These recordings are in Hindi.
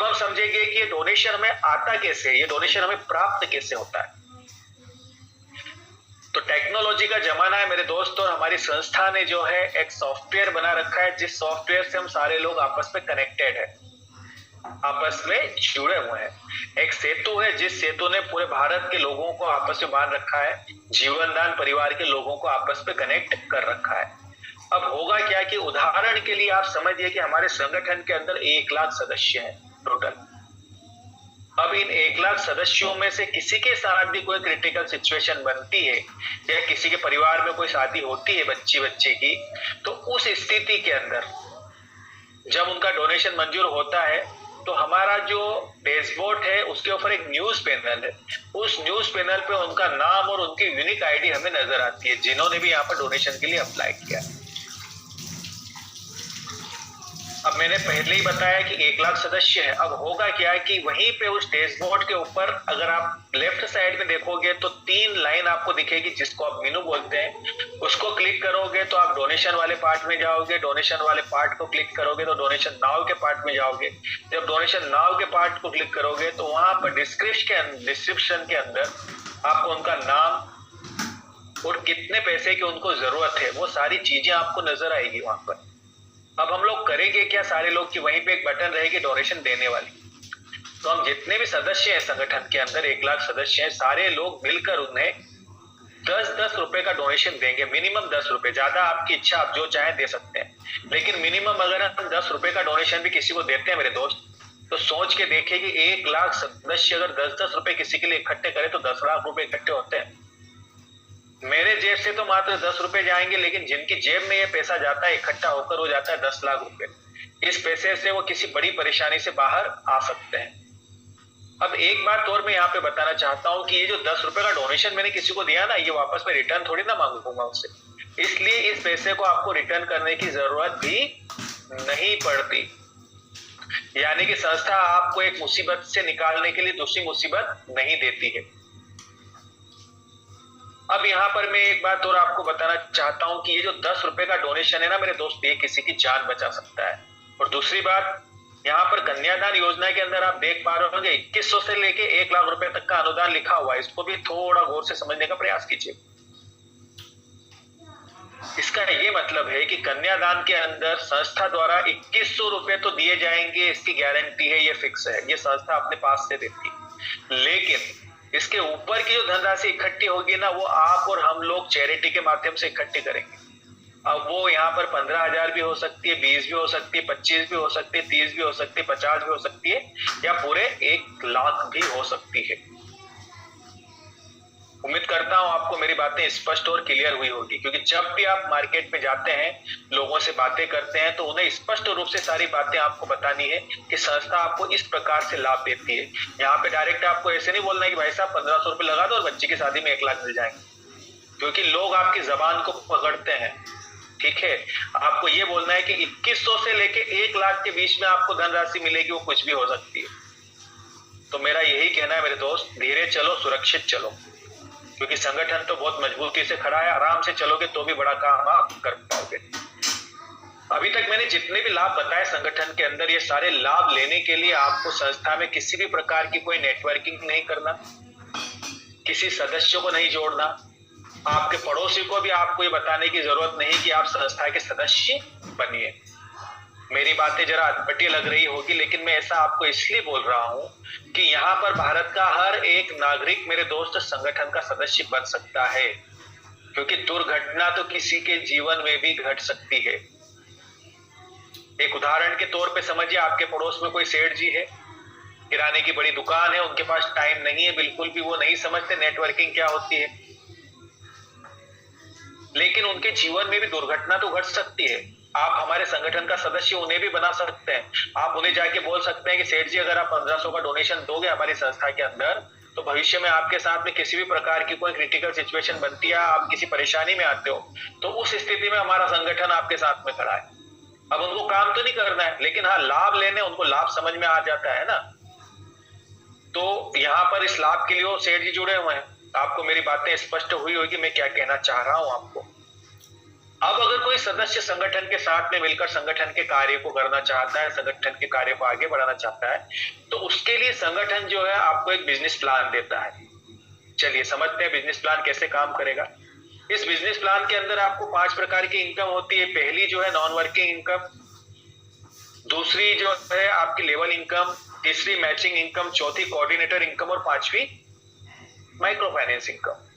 हम समझेंगे कि ये डोनेशन हमें आता कैसे, ये डोनेशन हमें प्राप्त कैसे होता है। तो टेक्नोलॉजी का जमाना है मेरे दोस्त, और हमारी संस्था ने जो है एक सॉफ्टवेयर बना रखा है, जिस सॉफ्टवेयर से हम सारे लोग आपस में कनेक्टेड है, आपस में जुड़े हुए हैं। एक सेतु है, जिस सेतु ने पूरे भारत के लोगों को आपस में बांध रखा है, जीवनदान परिवार के लोगों को आपस में कनेक्ट कर रखा है। अब होगा क्या कि उदाहरण के लिए आप समझिए कि हमारे संगठन के अंदर 1 लाख सदस्य हैं टोटल। अब इन 1 लाख सदस्यों में से किसी के साथ भी कोई क्रिटिकल सिचुएशन बनती है, या किसी के परिवार में कोई शादी होती है बच्चे की, तो उस स्थिति के अंदर जब उनका डोनेशन मंजूर होता है, तो हमारा जो डैशबोर्ड है उसके ऊपर एक न्यूज पैनल है, उस न्यूज पैनल पे उनका नाम और उनकी यूनिक आईडी हमें नजर आती है, जिन्होंने भी यहाँ पर डोनेशन के लिए अप्लाई किया। अब मैंने पहले ही बताया कि 1 लाख सदस्य है। अब होगा क्या कि वहीं पे उस डैशबोर्ड के ऊपर अगर आप लेफ्ट साइड में देखोगे तो 3 लाइन आपको दिखेगी, जिसको आप मेनू बोलते हैं। उसको क्लिक करोगे तो आप डोनेशन वाले पार्ट में जाओगे, डोनेशन वाले पार्ट को क्लिक करोगे तो डोनेशन नाउ के पार्ट में जाओगे। जब डोनेशन नाउ के पार्ट को क्लिक करोगे तो वहां पर डिस्क्रिप्शन के अंदर आपको उनका नाम और कितने पैसे की उनको जरूरत है, वो सारी चीजें आपको नजर आएगी वहां पर। अब हम लोग करेंगे क्या, सारे लोग की वहीं पे एक बटन रहेगी डोनेशन देने वाली। तो हम जितने भी सदस्य हैं संगठन के अंदर, 1 लाख सदस्य हैं, सारे लोग मिलकर उन्हें 10-10 रुपए का डोनेशन देंगे, मिनिमम 10 रुपए। ज्यादा आपकी इच्छा, आप जो चाहे दे सकते हैं, लेकिन मिनिमम अगर हम 10 रुपए का डोनेशन भी किसी को देते हैं मेरे दोस्त, तो सोच के देखिए कि 1 लाख सदस्य अगर 10-10 रुपए किसी के लिए इकट्ठे करें तो 10 लाख रुपए इकट्ठे होते हैं। मेरे जेब से तो मात्र 10 रुपए जाएंगे, लेकिन जिनकी जेब में ये पैसा जाता है इकट्ठा होकर हो जाता है 10 लाख रुपए। इस पैसे से वो किसी बड़ी परेशानी से बाहर आ सकते हैं। अब एक बात और मैं यहाँ पे बताना चाहता हूँ कि ये जो 10 रुपए का डोनेशन मैंने किसी को दिया ना, ये वापस में रिटर्न थोड़ी ना मांगूंगा उससे, इसलिए इस पैसे को आपको रिटर्न करने की जरूरत भी नहीं पड़ती। यानी कि संस्था आपको एक मुसीबत से निकालने के लिए दूसरी मुसीबत नहीं देती है। अब यहाँ पर मैं एक बात और आपको बताना चाहता हूं कि ये जो 10 रुपए का डोनेशन है ना मेरे दोस्त, ये किसी की जान बचा सकता है। और दूसरी बात, यहाँ पर कन्यादान योजना के अंदर आप देख पा रहे होंगे 2100 से लेके 1 लाख रुपए तक का अनुदान लिखा हुआ है। इसको भी थोड़ा गौर से समझने का प्रयास कीजिए। इसका ये मतलब है कि कन्यादान के अंदर संस्था द्वारा 2100 रुपए तो दिए जाएंगे, इसकी गारंटी है, ये फिक्स है, ये संस्था अपने पास से देती है। लेकिन इसके ऊपर की जो धनराशि इकट्ठी होगी ना, वो आप और हम लोग चैरिटी के माध्यम से इकट्ठी करेंगे। अब वो यहाँ पर 15,000 भी हो सकती है, 20 भी हो सकती है, 25 भी हो सकती है, 30 भी हो सकती है, 50 भी हो सकती है, या पूरे 1 लाख भी हो सकती है। उम्मीद करता हूं आपको मेरी बातें स्पष्ट और क्लियर हुई होगी, क्योंकि जब भी आप मार्केट में जाते हैं, लोगों से बातें करते हैं, तो उन्हें स्पष्ट रूप से सारी बातें आपको बतानी है कि संस्था आपको इस प्रकार से लाभ देती है। यहाँ पे डायरेक्ट आपको ऐसे नहीं बोलना है कि भाई साहब 1500 रुपए लगा दो और बच्चे की शादी में 1 लाख मिल जाएंगे, क्योंकि लोग आपकी जबान को पकड़ते हैं। ठीक है, आपको ये बोलना है कि 2100 से लेके 1 लाख के बीच में आपको धनराशि मिलेगी, वो कुछ भी हो सकती है। तो मेरा यही कहना है मेरे दोस्त, धीरे चलो, सुरक्षित चलो, क्योंकि संगठन तो बहुत मजबूती से खड़ा है। आराम से चलोगे तो भी बड़ा काम आप कर पाओगे। अभी तक मैंने जितने भी लाभ बताए संगठन के अंदर, ये सारे लाभ लेने के लिए आपको संस्था में किसी भी प्रकार की कोई नेटवर्किंग नहीं करना, किसी सदस्यों को नहीं जोड़ना, आपके पड़ोसी को भी आपको ये बताने की जरूरत नहीं कि आप संस्था के सदस्य बनिए। मेरी बातें जरा अटपटी लग रही होगी, लेकिन मैं ऐसा आपको इसलिए बोल रहा हूं कि यहाँ पर भारत का हर एक नागरिक मेरे दोस्त संगठन का सदस्य बन सकता है, क्योंकि दुर्घटना तो किसी के जीवन में भी घट सकती है। एक उदाहरण के तौर पे समझिए, आपके पड़ोस में कोई सेठ जी है, किराने की बड़ी दुकान है, उनके पास टाइम नहीं है बिल्कुल भी, वो नहीं समझते नेटवर्किंग क्या होती है, लेकिन उनके जीवन में भी दुर्घटना तो घट सकती है। आप हमारे संगठन का सदस्य उन्हें भी बना सकते हैं। आप उन्हें जाके बोल सकते हैं कि सेठ जी अगर आप 1500 का डोनेशन दोगे हमारी संस्था के अंदर, तो भविष्य में आपके साथ में किसी भी प्रकार की कोई क्रिटिकल सिचुएशन बनती है, आप किसी परेशानी में आते हो, तो उस स्थिति में हमारा संगठन आपके साथ में खड़ा है। अब उनको काम तो नहीं करना है, लेकिन हाँ लाभ लेने, उनको लाभ समझ में आ जाता है ना। तो यहाँ पर इस लाभ के लिए वो सेठ जी जुड़े हुए हैं। आपको मेरी बातें स्पष्ट हुई होगी मैं क्या कहना चाह रहा हूं आपको। अब अगर कोई सदस्य संगठन के साथ में मिलकर संगठन के कार्य को करना चाहता है, संगठन के कार्य को आगे बढ़ाना चाहता है, तो उसके लिए संगठन जो है आपको एक बिजनेस प्लान देता है। चलिए समझते हैं बिजनेस प्लान कैसे काम करेगा। इस बिजनेस प्लान के अंदर आपको 5 प्रकार की इनकम होती है। पहली जो है नॉन वर्किंग इनकम, दूसरी जो है आपकी लेवल इनकम, तीसरी मैचिंग इनकम, चौथी कोऑर्डिनेटर इनकम और पांचवी माइक्रो फाइनेंस इनकम।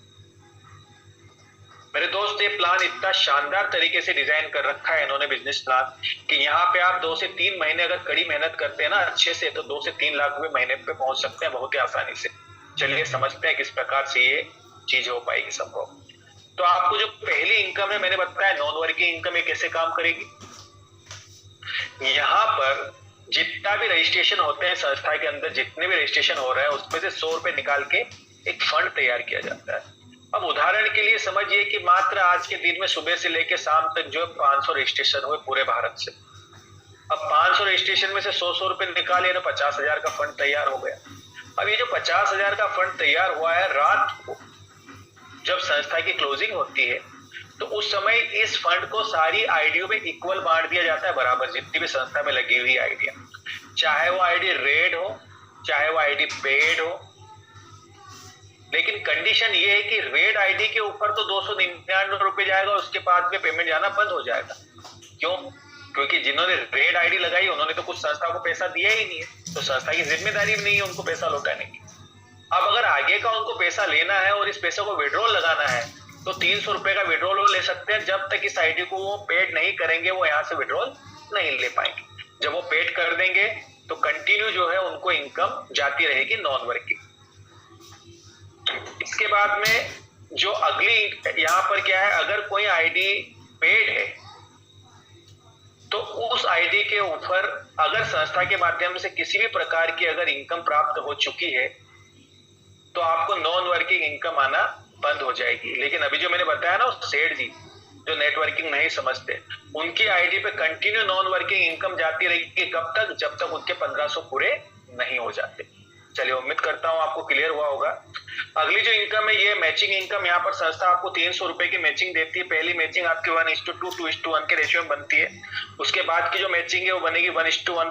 मेरे दोस्त ये प्लान इतना शानदार तरीके से डिजाइन कर रखा है इन्होंने बिजनेस प्लान कि यहाँ पे आप 2 से 3 महीने अगर कड़ी मेहनत करते हैं ना अच्छे से, तो 2 से 3 लाख रुपए महीने पे पहुंच सकते हैं बहुत ही आसानी से। चलिए समझते हैं किस प्रकार से ये चीज हो पाएगी संभव। तो आपको जो पहली इनकम है मैंने बताया नॉन वर्किंग इनकम, ये कैसे काम करेगी। यहाँ पर जितना भी रजिस्ट्रेशन होते हैं संस्था के अंदर, जितने भी रजिस्ट्रेशन हो रहा है उसमें से 100 रुपए निकाल के एक फंड तैयार किया जाता है। अब उदाहरण के लिए समझिए कि मात्र आज के दिन में सुबह से लेकर शाम तक जो 500 रजिस्ट्रेशन हुए पूरे भारत से। अब 500 रजिस्ट्रेशन में से 100 रुपए निकाले तो 50,000 का फंड तैयार हो गया। अब ये जो 50,000 का फंड तैयार हुआ है, रात को जब संस्था की क्लोजिंग होती है तो उस समय इस फंड को सारी आईडियों में इक्वल बांट दिया जाता है बराबर, जितनी भी संस्था में लगी हुई आईडिया, चाहे वो आईडी रेड हो चाहे वो आईडी पेड हो। लेकिन कंडीशन ये है कि रेड आईडी के ऊपर तो 299 रुपए जाएगा, उसके बाद में पेमेंट जाना बंद हो जाएगा। क्यों? क्योंकि जिन्होंने रेड आईडी लगाई उन्होंने तो कुछ संस्था को पैसा दिया ही नहीं है, तो संस्था की जिम्मेदारी भी नहीं है उनको पैसा लौटाने की। अब अगर आगे का उनको पैसा लेना है और इस पैसे को विड्रॉल लगाना है तो 300 रुपए का विड्रॉल ले सकते हैं। जब तक इस आईडी को वो पेड नहीं करेंगे वो यहाँ से विड्रॉल नहीं ले पाएंगे। जब वो पेड कर देंगे तो कंटिन्यू जो है उनको इनकम जाती रहेगी नॉन वर्किंग। इसके बाद में जो अगली यहाँ पर क्या है, अगर कोई आईडी पेड है तो उस आईडी के ऊपर अगर संस्था के माध्यम से किसी भी प्रकार की अगर इनकम प्राप्त हो चुकी है तो आपको नॉन वर्किंग इनकम आना बंद हो जाएगी। लेकिन अभी जो मैंने बताया ना सेठ जी जो नेटवर्किंग नहीं समझते, उनकी आईडी पे कंटिन्यू नॉन वर्किंग इनकम जाती रहेगी। कब तक? जब तक उनके 1500 पूरे नहीं हो जाते। चलिए उम्मीद करता हूं आपको क्लियर हुआ होगा। अगली जो इनकम है ये मैचिंग इनकम। यहाँ पर संस्था आपको 300 रुपए की मैचिंग देती है। पहली मैचिंग आपकी 1:2 2:1 के रेशियो में बनती है। उसके बाद की जो मैचिंग है वो बनेगी 1:1